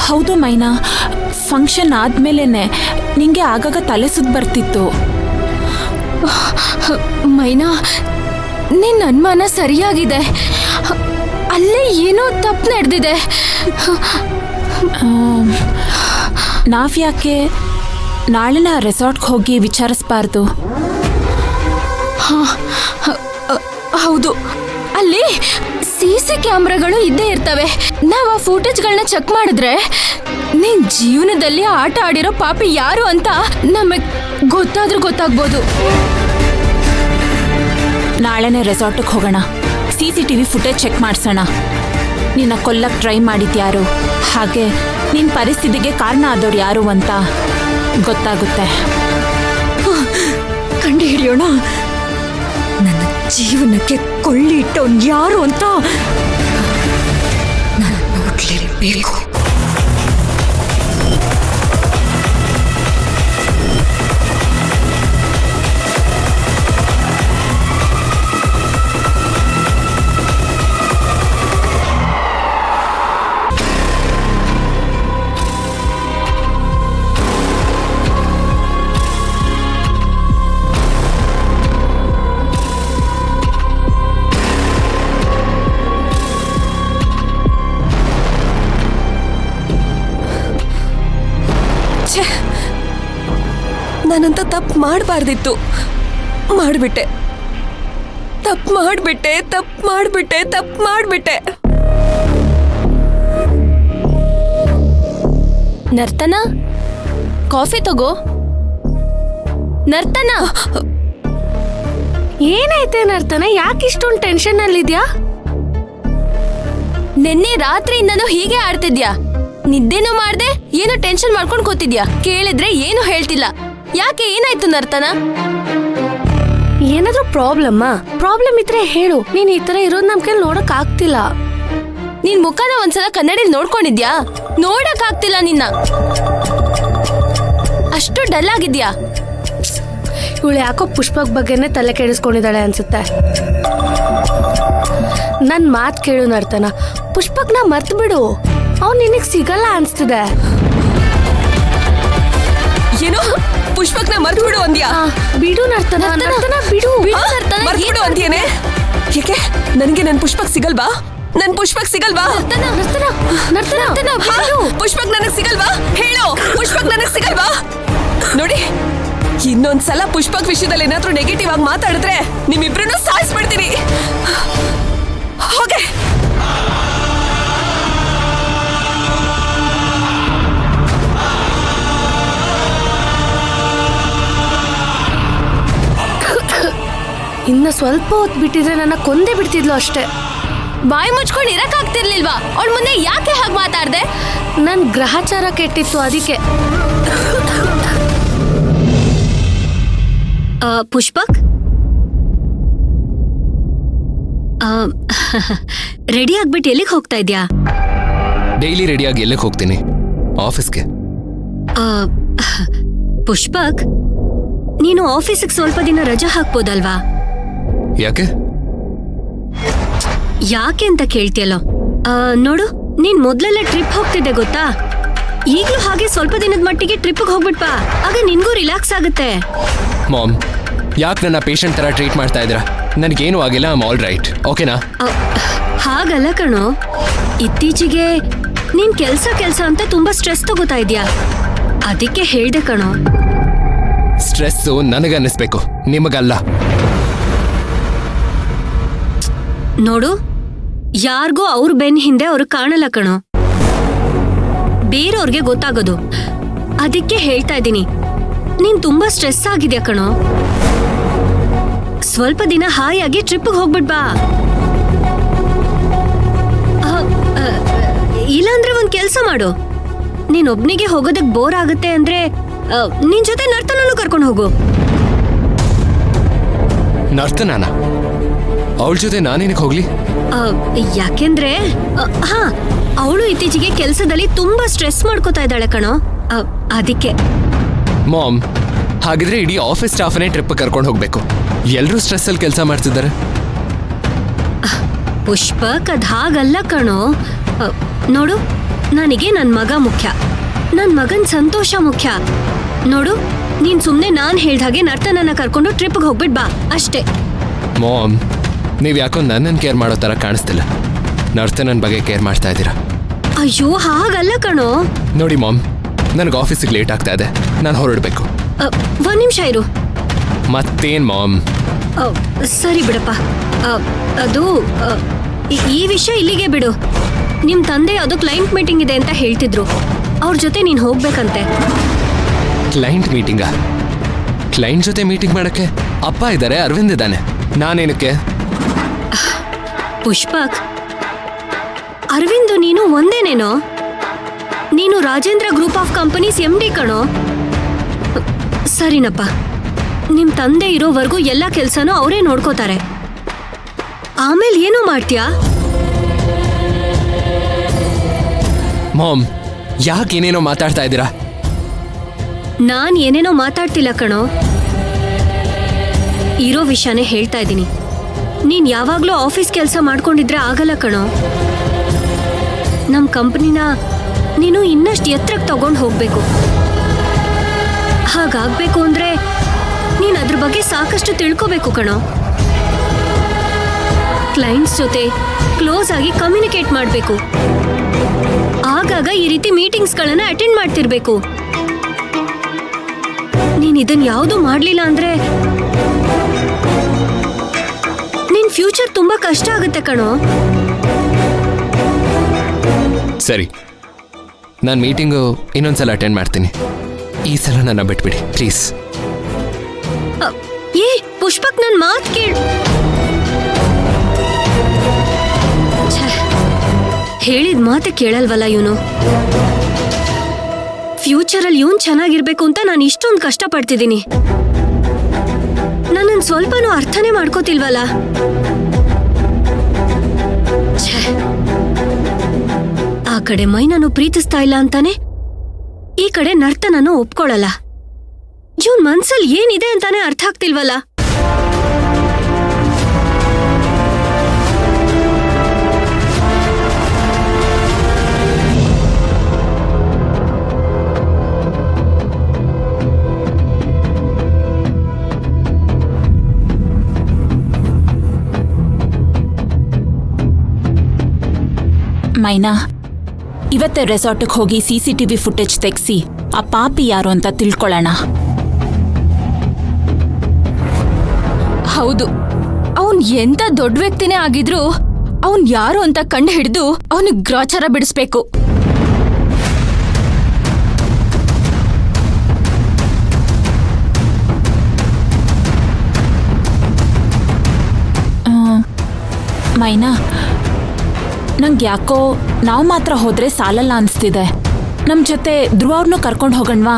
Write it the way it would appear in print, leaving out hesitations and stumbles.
ಹೌದು ಮೈನಾ, ಫಂಕ್ಷನ್ ಆದ್ಮೇಲೆ ನಿಂಗೆ ಆಗಾಗ ತಲೆ ಸುತ್ತ ಬರ್ತಿತ್ತು. ಮೈನಾ, ನಿನ್ನ ಅನುಮಾನ ಸರಿಯಾಗಿದೆ. ಅಲ್ಲೇ ಏನೋ ತಪ್ಪು ನಡೆದಿದೆ. ನಾವ್ಯಾಕೆ ನಾಳೆನ ರೆಸಾರ್ಟ್ಗೆ ಹೋಗಿ ವಿಚಾರಿಸ್ಬಾರ್ದು? ಹೌದು, ಅಲ್ಲಿ CC ಕ್ಯಾಮ್ರಾಗಳು ಇದ್ದೇ ಇರ್ತವೆ. ನಾವು ಆ ಫುಟೇಜ್ಗಳನ್ನ ಚೆಕ್ ಮಾಡಿದ್ರೆ ನಿನ್ ಜೀವನದಲ್ಲಿ ಆಟ ಆಡಿರೋ ಪಾಪಿ ಯಾರು ಅಂತ ನಮಗ್ ಗೊತ್ತಾಗ್ಬೋದು. ನಾಳೆನೇ ರೆಸಾರ್ಟಿಗೆ ಹೋಗೋಣ, CCTV ಫುಟೇಜ್ ಚೆಕ್ ಮಾಡಿಸೋಣ. ನಿನ್ನ ಕೊಲ್ಲಕ್ಕೆ ಟ್ರೈ ಮಾಡಿದ್ಯಾರು, ಹಾಗೆ ನಿನ್ನ ಪರಿಸ್ಥಿತಿಗೆ ಕಾರಣ ಆದವ್ರು ಯಾರು ಅಂತ ಗೊತ್ತಾಗುತ್ತೆ. ಕಂಡು ಹಿಡಿಯೋಣ, ನನ್ನ ಜೀವನಕ್ಕೆ ಕೊಳ್ಳಿ ಇಟ್ಟವನ್ ಯಾರು ಅಂತ ನಾನು ನೋಡ್ಲೇಬೇಕು. ನಾನಂತ ತಪ್ಪು ಮಾಡಬಾರ್ದಿತ್ತು, ಮಾಡಿಬಿಟ್ಟೆ. ತಪ್ಪು ಮಾಡಿಬಿಟ್ಟೆ. ನರ್ತನ, ಕಾಫಿ ತಗೋ. ನರ್ತನ, ಏನಾಯ್ತೆ ನರ್ತನ? ಯಾಕೆ ಇಷ್ಟೊಂದು ಟೆನ್ಷನ್ ಅಲ್ಲಿದ್ಯಾ? ನಿನ್ನೆ ರಾತ್ರಿಯಿಂದನೂ ಹೀಗೆ ಆಡ್ತಿದ್ಯಾ? ನಿದ್ದೆನೂ ಮಾಡ್ದೆ, ಏನೋ ಟೆನ್ಷನ್ ಮಾಡ್ಕೊಂಡು ಕೂತಿದ್ಯಾ? ಕೇಳಿದ್ರೆ ಏನು ಹೇಳ್ತಿಲ್ಲ. ಯಾಕೆ, ಏನಾಯ್ತು ನರ್ತನ? ಏನಾದ್ರೂ ಪ್ರಾಬ್ಲಮ್ ಇದ್ರೆ ಹೇಳು. ನೀನ್ ಈ ತರ ಇರೋದ್ ನಮ್ ಕೈಲಿ ನೋಡಕ್ ಆಗ್ತಿಲ್ಲ. ನಿನ್ ಮುಖನ ಒಂದ್ಸಲ ಕನ್ನಡಿಲಿ ನೋಡ್ಕೊಂಡಿದ್ಯಾ? ನೋಡಕ್ ಆಗ್ತಿಲ್ಲ ನಿನ್ನ, ಅಷ್ಟು ಡಲ್ ಆಗಿದ್ಯಾ. ಇವಳು ಯಾಕೋ ಪುಷ್ಪಕ್ ಬಗ್ಗೆನೆ ತಲೆ ಕೆಡಿಸ್ಕೊಂಡಿದ್ದಾಳೆ ಅನ್ಸುತ್ತೆ. ನನ್ ಮಾತ್ ಕೇಳು ನರ್ತನ, ಪುಷ್ಪಕ್ನ ಮರ್ತು ಬಿಡು. ಅವ್ನು ನಿನಗ್ ಸಿಗಲ್ಲ ಅನ್ಸ್ತಿದೆ. ಏನು ಪುಷ್ಪಕ್ನ ಮರ್ತು ಬಿಡು ಅಂದ್ಯಾ? ಬಿಡು ನರ್ತನ, ಬಿಡು ಅಂದ್ಯೇನೆ? ಯಾಕೆ ನನಗೆ ನನ್ ಪುಷ್ಪಕ್ ಸಿಗಲ್ವಾ? ಪುಷ್ಪಕ್ ನನಗ್ ಸಿಗಲ್ವಾ? ಹೇಳು, ಪುಷ್ಪಕ್ ನನಗ್ ಸಿಗಲ್ವಾ? ನೋಡಿ, ಇನ್ನೊಂದ್ಸಲ ಪುಷ್ಪಕ್ ವಿಷಯದಲ್ಲಿ ಏನಾದ್ರೂ ನೆಗೆಟಿವ್ ಆಗಿ ಮಾತಾಡಿದ್ರೆ ನಿಮ್ಮಿಬ್ರನ್ನೂ ಸಾಯಿಸ್ಬಿಡ್ತೀನಿ. ಹೋಗೆ. ಇನ್ನ ಸ್ವಲ್ಪ ಹೊತ್ತು ಬಿಟ್ಟಿದ್ರೆ ನನ್ನ ಕೊಂದೇ ಬಿಡ್ತಿದ್ಲು ಅಷ್ಟೇ. ಬಾಯಿ ಮುಚ್ಕೊಂಡು ಇರಕ್ ಆಗ್ತಿರ್ಲಿಲ್ವಾ? ಅವಳ ಮುಂದೆ ಯಾಕೆ ಹಾಗೆ ಮಾತಾಡ್ದೆ? ನನ್ ಗ್ರಹಚಾರ ಕೆಟ್ಟಿತ್ತು, ಅದಕ್ಕೆ. ಪುಷ್ಪಕ್, ರೆಡಿ ಆಗ್ಬಿಟ್ಟು ಎಲ್ಲಿಗೆ ಹೋಗ್ತಾ ಇದ್ಯಾ? ಡೈಲಿ ರೆಡಿಯಾಗಿ ಎಲ್ಲಿಗೆ ಹೋಗ್ತೀನಿ? ಆಫೀಸ್ಗೆ. ಪುಷ್ಪಕ್, ನೀನು ಆಫೀಸಿಗೆ ಸ್ವಲ್ಪ ದಿನ ರಜಾ ಹಾಕ್ಬೋದಲ್ವಾ? ಯಾಕೆ ಅಂತ ಕೇಳ್ತಿಯಲ್ಲೋ. ನೋಡು, ನೀನ್ ಮೊದ್ಲೆಲ್ಲ ಟ್ರಿಪ್ ಹೋಗ್ತಿದ್ದೆ ಗೊತ್ತಾ? ಈಗ್ಲೂ ಹಾಗೆ ಸ್ವಲ್ಪ ದಿನದ ಮಟ್ಟಿಗೆ ಟ್ರಿಪ್ಗೆ ಹೋಗ್ಬಿಟ್ಪಾ, ಆಗ ನಿನ್ಗೂ ರಿಲ್ಯಾಕ್ಸ್ ಆಗುತ್ತೆ. ಮಾಮ್, ಯಾಕೆ ನನ್ನ ಪೇಷಂಟ್ ತರ ಟ್ರೀಟ್ ಮಾಡ್ತಾ ಇದ್ದೀರಾ? ನನಗೇನು ಆಗಿಲ್ಲ, ಐ ಆಮ್ ಆಲ್ ರೈಟ್, ಓಕೆನಾ? ಹಾಗಲ್ಲ ಕಣೋ, ಇತ್ತೀಚೆಗೆ ನೀನ್ ಕೆಲ್ಸ ಅಂತ ತುಂಬಾ ಸ್ಟ್ರೆಸ್ ತಗೋತಾ ಇದ್ಯಾ, ಅದಕ್ಕೆ ಹೇಳ್ದೆ ಕಣೋ. ಸ್ಟ್ರೆಸ್ಸು ನನಗನ್ನಿಸ್ಬೇಕು, ನಿಮಗಲ್ಲ. ನೋಡು, ಯಾರಿಗೋ ಅವ್ರ ಬೆನ್ ಹಿಂದೆ ಅವ್ರು ಕಾಣಲ್ಲ ಕಣೋ, ಬೇರೆಯವ್ರಿಗೆ ಗೊತ್ತಾಗೋದು. ಅದಕ್ಕೆ ಹೇಳ್ತಾ ಇದ್ದೀನಿ, ನೀನ್ ತುಂಬಾ ಸ್ಟ್ರೆಸ್ ಆಗಿದ್ಯಾ ಕಣೋ. ಸ್ವಲ್ಪ ದಿನ ಹಾಯಾಗಿ ಟ್ರಿಪ್ಗೆ ಹೋಗ್ಬಿಡ್ಬಾ. ಇಲ್ಲಾಂದ್ರೆ ಒಂದ್ ಕೆಲ್ಸ ಮಾಡು, ನೀನ್ ಒಬ್ನಿಗೆ ಹೋಗೋದಕ್ ಬೋರ್ ಆಗುತ್ತೆ ಅಂದ್ರೆ ನಿನ್ ಜೊತೆ ನರ್ತನೂ ಕರ್ಕೊಂಡು ಹೋಗು. ನರ್ತನಾನ? ಅವಳ ಜೊತೆ ನಾನೇನಕ್ಕೆ ಹೋಗ್ಲಿ? ಯಾಕೆಂದ್ರೆ ಅವಳು ಇತ್ತೀಚೆಗೆ ಕೆಲಸದಲ್ಲಿ ತುಂಬಾ ಸ್ಟ್ರೆಸ್ ಮಾಡ್ಕೋತಾ ಇದ್ದಾಳೆ ಕಣೋ, ಅದಕ್ಕೆ. ಮಾಮ್, ಹಾಗಿದ್ರೆ ಇಡೀ ಆಫೀಸ್ ಸ್ಟಾಫನೇ ಟ್ರಿಪ್ ಕರ್ಕೊಂಡು ಹೋಗ್ಬೇಕು. ಎಲ್ಲರೂ ಸ್ಟ್ರೆಸ್ ಅಲ್ಲಿ ಕೆಲಸ ಮಾಡ್ತಿದ್ದಾರೆ. ಪುಷ್ಪಕ್, ಅದ್ ಹಾಗಲ್ಲ ಕಣೋ. ನೋಡು, ನನಗೆ ನನ್ ಮಗ ಮುಖ್ಯ, ನನ್ ಮಗನ್ ಸಂತೋಷ ಮುಖ್ಯ. ನೋಡು, ನೀನ್ ಸುಮ್ನೆ ನಾನ್ ಹೇಳ್ದಾಗೆ ನರ್ತನನ್ನ ಕರ್ಕೊಂಡು ಟ್ರಿಪ್ಗೆ ಹೋಗ್ಬಿಟ್ ಬಾ ಅಷ್ಟೇ. ಮಾಮ್, ನೀವು ಯಾಕೋ ನನ್ನನ್ನು ಕೇರ್ ಮಾಡೋ ಥರ ಕಾಣಿಸ್ತಿಲ್ಲ. ನರ್ತನನ್ ಬಗ್ಗೆ ಕೇರ್ ಮಾಡ್ತಾ ಇದ್ದೀರಾ. ಅಯ್ಯೋ ಹಾಗಲ್ಲ ಕಣೋ. ನೋಡಿ ಮಾಮ್, ನನಗೆ ಆಫೀಸಿಗೆ ಲೇಟ್ ಆಗ್ತಾ ಇದೆ, ನಾನು ಹೊರಡಬೇಕು. ಒಂದ್ ನಿಮಿಷ ಇರು. ಮತ್ತೇನ್ ಮಾಮ್? ಸರಿ ಬಿಡಪ್ಪ. ಅದು ಈ ವಿಷಯ ಇಲ್ಲಿಗೆ ಬಿಡು. ನಿಮ್ ತಂದೆ ಅದು ಕ್ಲೈಂಟ್ ಮೀಟಿಂಗ್ ಇದೆ ಅಂತ ಹೇಳ್ತಿದ್ರು, ಅವ್ರ ಜೊತೆ ನೀನ್ ಹೋಗ್ಬೇಕಂತೆ. ಕ್ಲೈಂಟ್ ಮೀಟಿಂಗಾ? ಕ್ಲೈಂಟ್ ಜೊತೆ ಮೀಟಿಂಗ್ ಮಾಡೋಕ್ಕೆ ಅಪ್ಪ ಇದ್ದಾರೆ, ಅರವಿಂದ್ ಇದ್ದಾನೆ, ನಾನೇನಕ್ಕೆ? ಪುಷ್ಪಕ್, ಅರವಿಂದ್ ನೀನು ಒಂದೇನೇನೋ? ನೀನು Rajendra group of companies MD ಕಣೋ. ಸರಿನಪ್ಪ, ನಿಮ್ ತಂದೆ ಇರೋವರೆಗೂ ಎಲ್ಲ ಕೆಲ್ಸನೂ ಅವರೇ ನೋಡ್ಕೋತಾರೆ. ಆಮೇಲೆ ಏನೋ ಮಾಡ್ತೀಯಾ? ಮಾಮ್, ಯಾಕೆ ಏನೇನೋ ಮಾತಾಡ್ತಾ ಇದ್ದೀರಾ? ನಾನ್ ಏನೇನೋ ಮಾತಾಡ್ತಿಲ್ಲ ಕಣೋ, ಇರೋ ವಿಷಯನೇ ಹೇಳ್ತಾ ಇದ್ದೀನಿ. ನೀನ್ ಯಾವಾಗ್ಲೂ ಆಫೀಸ್ ಕೆಲಸ ಮಾಡ್ಕೊಂಡಿದ್ರೆ ಆಗಲ್ಲ ಕಣೋ. ನಮ್ ಕಂಪ್ನಿನ ನೀನು ಇನ್ನಷ್ಟು ಎತ್ತರಕ್ಕೆ ತಗೊಂಡು ಹೋಗ್ಬೇಕು. ಹಾಗಾಗ್ಬೇಕು ಅಂದ್ರೆ ನೀನ್ ಅದ್ರ ಬಗ್ಗೆ ಸಾಕಷ್ಟು ತಿಳ್ಕೋಬೇಕು ಕಣೋ. ಕ್ಲೈಂಟ್ಸ್ ಜೊತೆ ಕ್ಲೋಸ್ ಆಗಿ ಕಮ್ಯುನಿಕೇಟ್ ಮಾಡಬೇಕು. ಆಗಾಗ ಈ ರೀತಿ ಮೀಟಿಂಗ್ಸ್ಗಳನ್ನ ಅಟೆಂಡ್ ಮಾಡ್ತಿರ್ಬೇಕು. ನೀನ್ ಇದನ್ ಯಾವುದು ಮಾಡ್ಲಿಲ್ಲ ಅಂದ್ರೆ ನಿನ್ ಫ್ಯೂಚರ್ ತುಂಬಾ ಕಷ್ಟ ಆಗುತ್ತೆ ಕಣೋ. ಸರಿ, ನಾನು ಮೀಟಿಂಗು ಇನ್ನೊಂದ್ಸಲ ಅಟೆಂಡ್ ಮಾಡ್ತೀನಿ. ಈ ಸಲ ನನ್ನ ಬಿಟ್ಬಿಡಿ ಪ್ಲೀಸ್. ಏ ಪುಷ್ಪಕ್, ನನ್ ಮಾತ್ ಕೇಳು. ಹೇಳಿದ ಮಾತೆ ಕೇಳಲ್ವಲ್ಲ ಇವನು. ಫ್ಯೂಚರಲ್ಲಿ ಇವನ್ ಚೆನ್ನಾಗಿರ್ಬೇಕು ಅಂತ ನಾನು ಇಷ್ಟೊಂದು ಕಷ್ಟಪಡ್ತಿದ್ದೀನಿ. ನನ್ನನ್ನು ಸ್ವಲ್ಪನೂ ಅರ್ಥನೇ ಮಾಡ್ಕೋತಿಲ್ವಲ್ಲ. ಆ ಕಡೆ ಮೈನನ್ನು ಪ್ರೀತಿಸ್ತಾ ಇಲ್ಲ ಅಂತಾನೆ, ಈ ಕಡೆ ನರ್ತನನ್ನು ಒಪ್ಕೊಳ್ಳಲ್ಲ. ಇವನ್ ಮನ್ಸಲ್ಲಿ ಏನಿದೆ ಅಂತಾನೆ ಅರ್ಥ ಆಗ್ತಿಲ್ವಲ್ಲ. ಮೈನಾ, ಇವತ್ತೇ ರೆಸಾರ್ಟ್ಗೆ ಹೋಗಿ CCTV ಫುಟೇಜ್ ತೆಗ್ಸಿ ಆ ಪಾಪಿ ಯಾರು ಅಂತ ತಿಳ್ಕೊಳ್ಳೋಣ. ಹೌದು, ಅವನ್ ಎಂತ ದೊಡ್ಡ ವ್ಯಕ್ತಿನೇ ಆಗಿದ್ರು ಅವನ್ ಯಾರು ಅಂತ ಕಂಡು ಹಿಡಿದು ಅವನಿಗೆ ಗ್ರಾಚಾರ ಬಿಡಿಸ್ಬೇಕು. ಮೈನಾ, ನಂಗೆ ಯಾಕೋ ನಾವು ಮಾತ್ರ ಹೋದ್ರೆ ಸಾಲಲ್ಲ ಅನ್ಸ್ತಿದೆ. ನಮ್ಮ ಜೊತೆ ಧ್ರುವ ಅವ್ರನ್ನೂ ಕರ್ಕೊಂಡು ಹೋಗಣ್ವಾ?